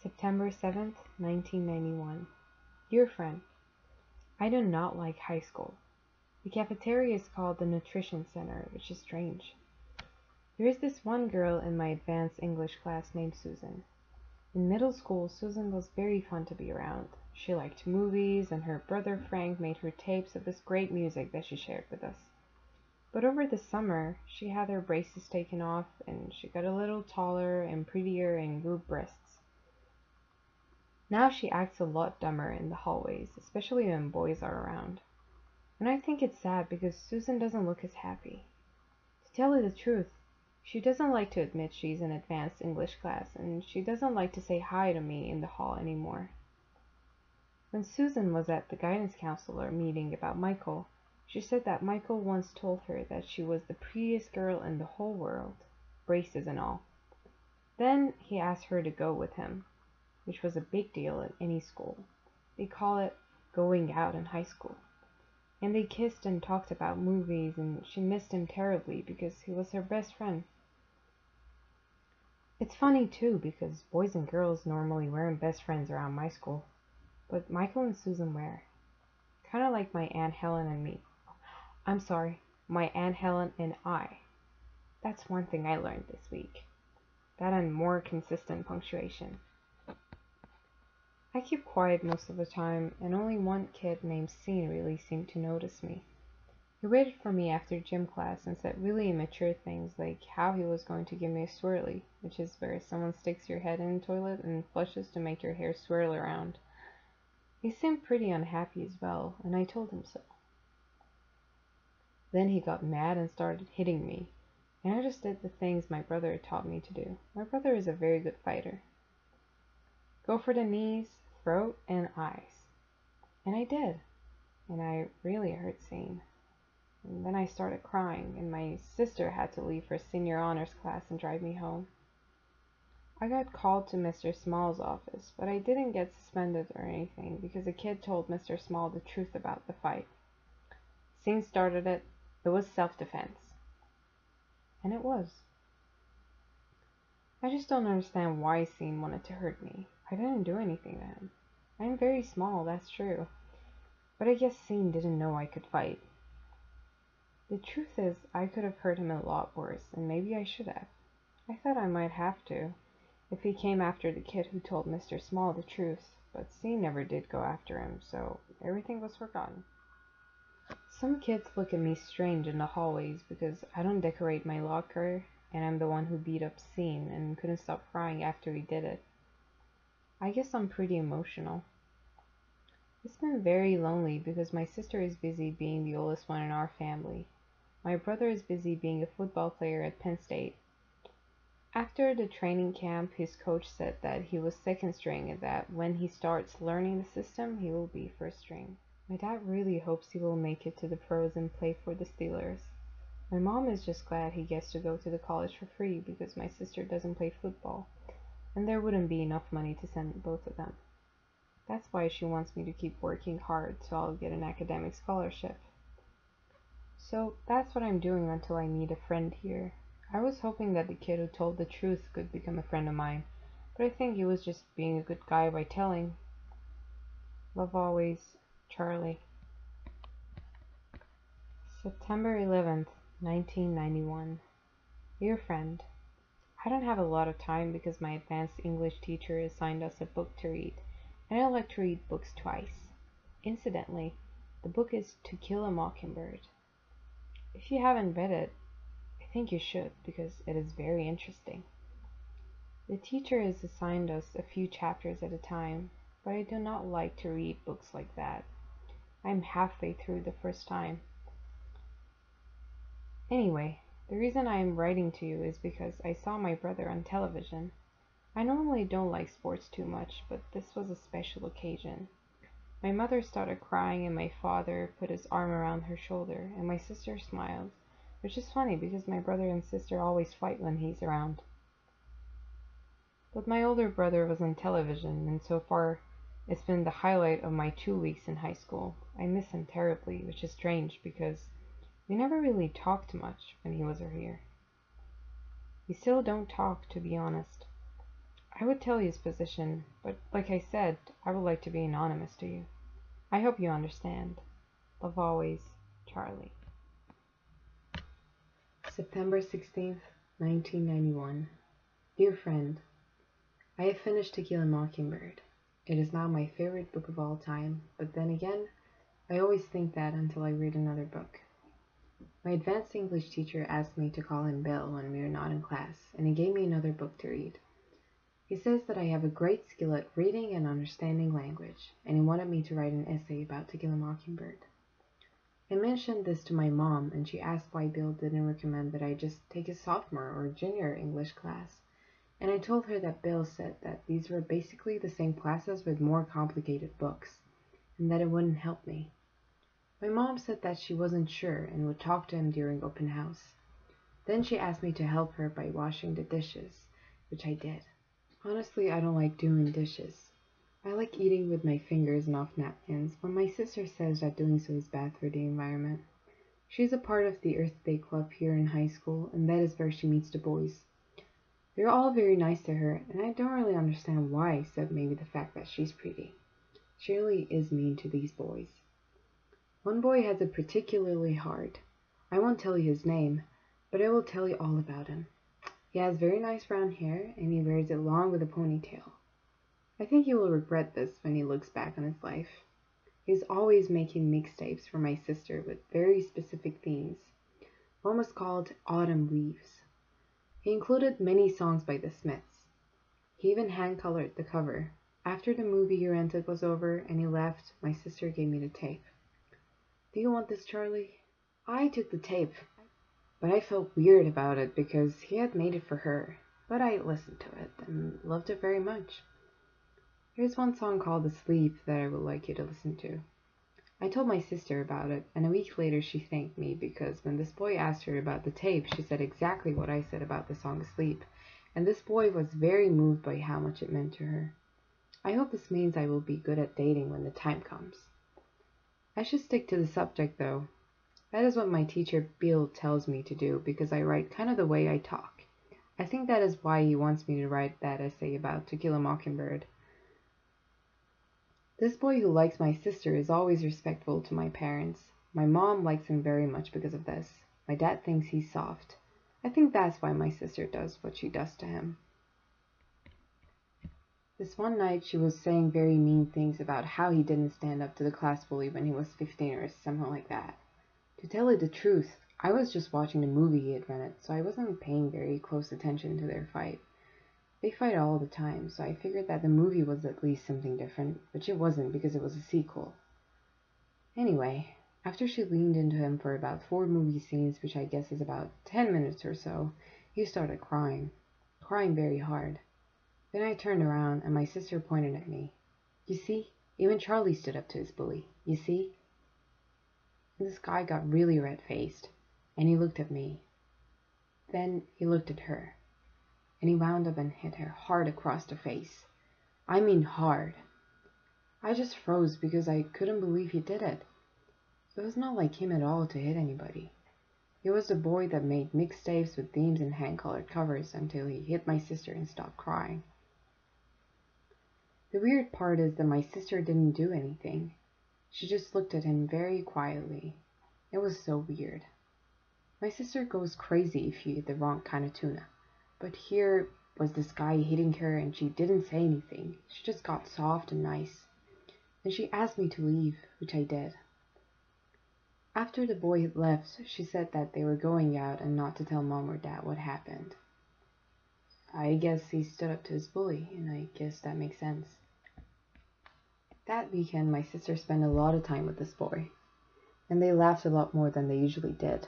September 7th, 1991. Dear friend, I do not like high school. The cafeteria is called the Nutrition Center, which is strange. There is this one girl in my advanced English class named Susan. In middle school, Susan was very fun to be around. She liked movies, and her brother Frank made her tapes of this great music that she shared with us. But over the summer, she had her braces taken off, and she got a little taller and prettier and grew breasts. Now she acts a lot dumber in the hallways, especially when boys are around. And I think it's sad because Susan doesn't look as happy. To tell you the truth, she doesn't like to admit she's in advanced English class, and she doesn't like to say hi to me in the hall anymore. When Susan was at the guidance counselor meeting about Michael, she said that Michael once told her that she was the prettiest girl in the whole world, braces and all. Then he asked her to go with him, which was a big deal at any school. They call it going out in high school. And they kissed and talked about movies, and she missed him terribly because he was her best friend. It's funny too because boys and girls normally weren't best friends around my school, but Michael and Susan were. Kind of like my Aunt Helen and me. I'm sorry, my Aunt Helen and I. That's one thing I learned this week. That and more consistent punctuation. I keep quiet most of the time, and only one kid named Scene really seemed to notice me. He waited for me after gym class and said really immature things like how he was going to give me a swirly, which is where someone sticks your head in the toilet and flushes to make your hair swirl around. He seemed pretty unhappy as well, and I told him so. Then he got mad and started hitting me, and I just did the things my brother taught me to do. My brother is a very good fighter. Go for the knees, throat, and eyes. And I did, and I really hurt Scene. And then I started crying, and my sister had to leave for senior honors class and drive me home. I got called to Mr. Small's office, but I didn't get suspended or anything because a kid told Mr. Small the truth about the fight. Scene started it. It was self-defense. And it was. I just don't understand why Scene wanted to hurt me. I didn't do anything to him. I'm very small, that's true. But I guess Scene didn't know I could fight. The truth is, I could have hurt him a lot worse, and maybe I should have. I thought I might have to, if he came after the kid who told Mr. Small the truth, but Scene never did go after him, so everything was forgotten. Some kids look at me strange in the hallways because I don't decorate my locker, and I'm the one who beat up Scene and couldn't stop crying after he did it. I guess I'm pretty emotional. It's been very lonely because my sister is busy being the oldest one in our family. My brother is busy being a football player at Penn State. After the training camp, his coach said that he was second string and that when he starts learning the system, he will be first string. My dad really hopes he will make it to the pros and play for the Steelers. My mom is just glad he gets to go to the college for free because my sister doesn't play football, and there wouldn't be enough money to send both of them. That's why she wants me to keep working hard so I'll get an academic scholarship. So that's what I'm doing until I meet a friend here. I was hoping that the kid who told the truth could become a friend of mine, but I think he was just being a good guy by telling. Love always, Charlie. September 11th, 1991. Dear friend, I don't have a lot of time because my advanced English teacher assigned us a book to read, and I like to read books twice. Incidentally, the book is To Kill a Mockingbird. If you haven't read it, I think you should because it is very interesting. The teacher has assigned us a few chapters at a time, but I do not like to read books like that. I'm halfway through the first time. Anyway, the reason I am writing to you is because I saw my brother on television. I normally don't like sports too much, but this was a special occasion. My mother started crying and my father put his arm around her shoulder, and my sister smiled, which is funny because my brother and sister always fight when he's around. But my older brother was on television, and so far it's been the highlight of my 2 weeks in high school. I miss him terribly, which is strange because we never really talked much when he was here. We still don't talk, to be honest. I would tell you his position, but like I said, I would like to be anonymous to you. I hope you understand. Love always, Charlie. September 16th, 1991. Dear friend, I have finished To Kill a Mockingbird. It is now my favorite book of all time, but then again, I always think that until I read another book. My advanced English teacher asked me to call him Bill when we were not in class, and he gave me another book to read. He says that I have a great skill at reading and understanding language, and he wanted me to write an essay about To Kill a Mockingbird. I mentioned this to my mom, and she asked why Bill didn't recommend that I just take a sophomore or junior English class, and I told her that Bill said that these were basically the same classes with more complicated books, and that it wouldn't help me. My mom said that she wasn't sure and would talk to him during open house. Then she asked me to help her by washing the dishes, which I did. Honestly, I don't like doing dishes. I like eating with my fingers and off napkins, but my sister says that doing so is bad for the environment. She's a part of the Earth Day Club here in high school, and that is where she meets the boys. They're all very nice to her, and I don't really understand why, except maybe the fact that she's pretty. She really is mean to these boys. One boy has it particularly hard. I won't tell you his name, but I will tell you all about him. He has very nice brown hair, and he wears it long with a ponytail. I think he will regret this when he looks back on his life. He is always making mixtapes for my sister with very specific themes. One was called Autumn Leaves. He included many songs by the Smiths. He even hand-colored the cover. After the movie he rented was over and he left, my sister gave me the tape. Do you want this, Charlie? I took the tape, but I felt weird about it because he had made it for her. But I listened to it and loved it very much. Here's one song called Asleep that I would like you to listen to. I told my sister about it, and a week later she thanked me because when this boy asked her about the tape, she said exactly what I said about the song Asleep, and this boy was very moved by how much it meant to her. I hope this means I will be good at dating when the time comes. I should stick to the subject though. That is what my teacher Bill tells me to do because I write kind of the way I talk. I think that is why he wants me to write that essay about To Kill a Mockingbird. This boy who likes my sister is always respectful to my parents. My mom likes him very much because of this. My dad thinks he's soft. I think that's why my sister does what she does to him. This one night she was saying very mean things about how he didn't stand up to the class bully when he was 15 or something like that. To tell you the truth, I was just watching the movie he had rented, so I wasn't paying very close attention to their fight. They fight all the time, so I figured that the movie was at least something different, which it wasn't because it was a sequel. Anyway, after she leaned into him for about 4 movie scenes, which I guess is about 10 minutes or so, he started crying very hard. Then I turned around and my sister pointed at me. You see, even Charlie stood up to his bully, you see? And this guy got really red-faced, and he looked at me. Then he looked at her. And he wound up and hit her hard across the face. I mean hard. I just froze because I couldn't believe he did it. It was not like him at all to hit anybody. He was the boy that made mixtapes with themes and hand-colored covers until he hit my sister and stopped crying. The weird part is that my sister didn't do anything. She just looked at him very quietly. It was so weird. My sister goes crazy if you eat the wrong kind of tuna. But here was this guy hitting her and she didn't say anything. She just got soft and nice. And she asked me to leave, which I did. After the boy left, she said that they were going out and not to tell mom or dad what happened. I guess he stood up to his bully, and I guess that makes sense. That weekend, my sister spent a lot of time with this boy, and they laughed a lot more than they usually did.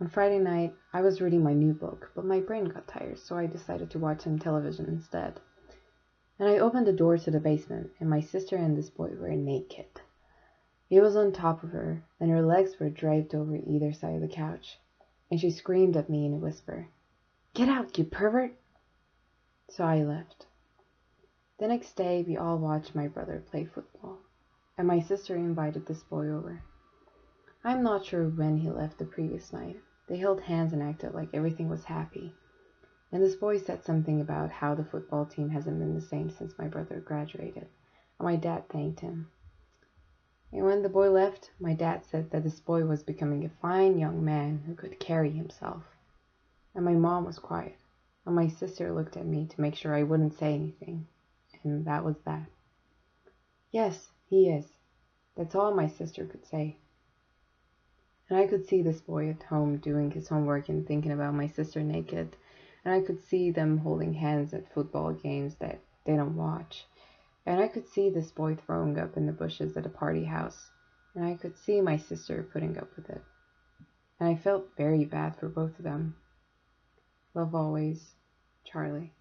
On Friday night, I was reading my new book, but my brain got tired, so I decided to watch some television instead. And I opened the door to the basement, and my sister and this boy were naked. He was on top of her, and her legs were draped over either side of the couch, and she screamed at me in a whisper, "Get out, you pervert!" So I left. The next day, we all watched my brother play football, and my sister invited this boy over. I'm not sure when he left the previous night. They held hands and acted like everything was happy. And this boy said something about how the football team hasn't been the same since my brother graduated, and my dad thanked him. And when the boy left, my dad said that this boy was becoming a fine young man who could carry himself. And my mom was quiet, and my sister looked at me to make sure I wouldn't say anything, and that was that. Yes, he is. That's all my sister could say. And I could see this boy at home doing his homework and thinking about my sister naked, and I could see them holding hands at football games that they don't watch. And I could see this boy throwing up in the bushes at a party house, and I could see my sister putting up with it. And I felt very bad for both of them. Love always, Charlie.